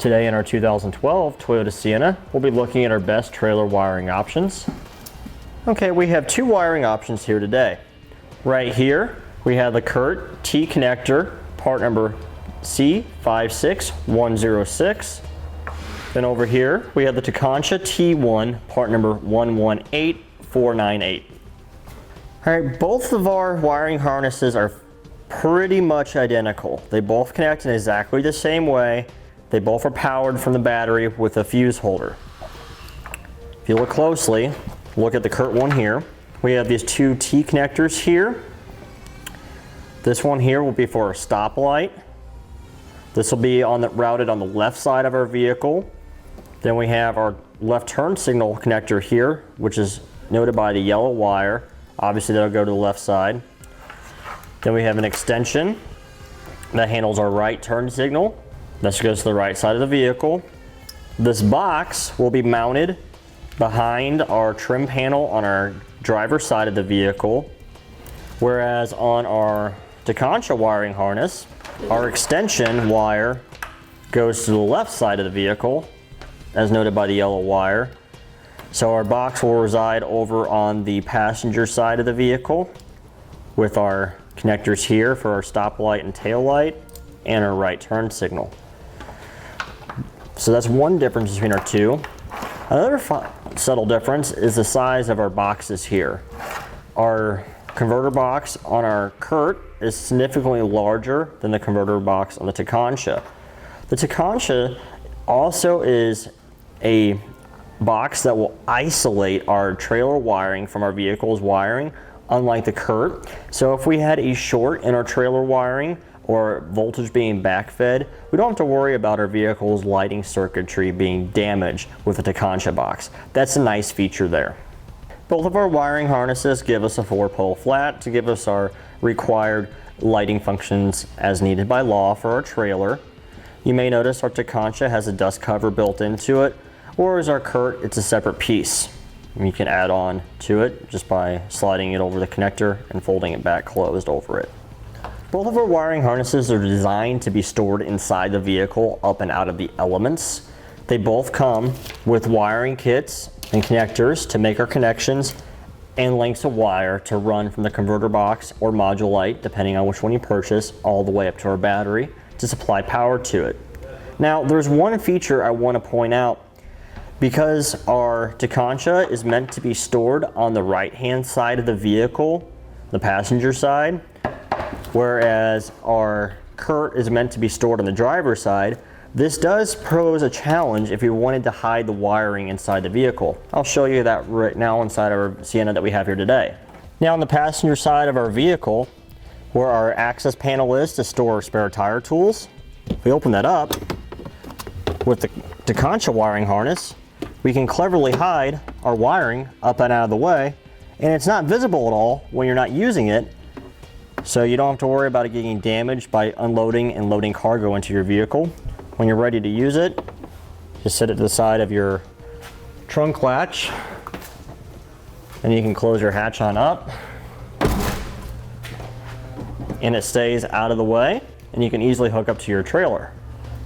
Today in our 2012 Toyota Sienna, we'll be looking at our best trailer wiring options. Okay, we have two wiring options here today. Right here, we have the Curt T-Connector, part number C56106. Then over here, we have the Tekonsha T-One, part number 118498. All right, both of our wiring harnesses are pretty much identical. They both connect in exactly the same way. They both are powered from the battery with a fuse holder. If you look closely, look at the Curt one here. We have these two T connectors here. This one here will be for a stoplight. This will be routed on the left side of our vehicle. Then we have our left turn signal connector here, which is noted by the yellow wire. Obviously that'll go to the left side. Then we have an extension that handles our right turn signal. This goes to the right side of the vehicle. This box will be mounted behind our trim panel on our driver's side of the vehicle, whereas on our Tekonsha wiring harness, our extension wire goes to the left side of the vehicle, as noted by the yellow wire. So our box will reside over on the passenger side of the vehicle with our connectors here for our stoplight and tail light and our right turn signal. So that's one difference between our two. Another subtle difference is the size of our boxes here. Our converter box on our Curt is significantly larger than the converter box on the Tekonsha. The Tekonsha also is a box that will isolate our trailer wiring from our vehicle's wiring, unlike the Curt. So if we had a short in our trailer wiring or voltage being backfed, we don't have to worry about our vehicle's lighting circuitry being damaged with the Tekonsha box. That's a nice feature there. Both of our wiring harnesses give us a 4-pole flat to give us our required lighting functions as needed by law for our trailer. You may notice our Tekonsha has a dust cover built into it, whereas our Curt, it's a separate piece. You can add on to it just by sliding it over the connector and folding it back closed over it. Both of our wiring harnesses are designed to be stored inside the vehicle up and out of the elements. They both come with wiring kits and connectors to make our connections and lengths of wire to run from the converter box or module light, depending on which one you purchase, all the way up to our battery to supply power to it. Now, there's one feature I want to point out. Because our Tekonsha is meant to be stored on the right-hand side of the vehicle, the passenger side, whereas our Curt is meant to be stored on the driver's side, this does pose a challenge if you wanted to hide the wiring inside the vehicle. I'll show you that right now inside our Sienna that we have here today. Now on the passenger side of our vehicle, where our access panel is to store spare tire tools, if we open that up with the Tekonsha wiring harness, we can cleverly hide our wiring up and out of the way, and it's not visible at all when you're not using it, so you don't have to worry about it getting damaged by unloading and loading cargo into your vehicle. When you're ready to use it, just set it to the side of your trunk latch, and you can close your hatch on up, and it stays out of the way, and you can easily hook up to your trailer.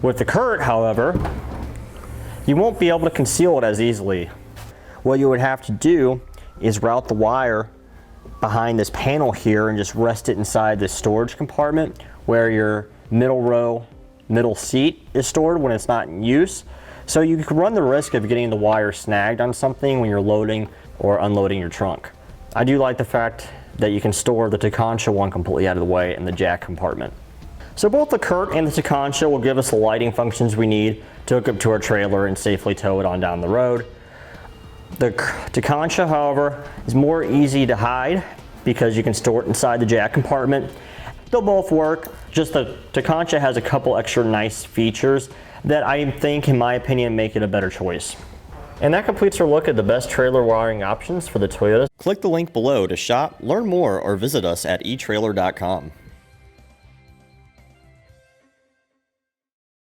With the Curt, however, you won't be able to conceal it as easily. What you would have to do is route the wire behind this panel here and just rest it inside this storage compartment where your middle row, middle seat is stored when it's not in use. So you could run the risk of getting the wire snagged on something when you're loading or unloading your trunk. I do like the fact that you can store the Tekonsha one completely out of the way in the jack compartment. So both the Curt and the Tekonsha will give us the lighting functions we need to hook up to our trailer and safely tow it on down the road. The Tekonsha, however, is more easy to hide because you can store it inside the jack compartment. They'll both work, just the Tekonsha has a couple extra nice features that I think, in my opinion, make it a better choice. And that completes our look at the best trailer wiring options for the Toyota. Click the link below to shop, learn more, or visit us at etrailer.com.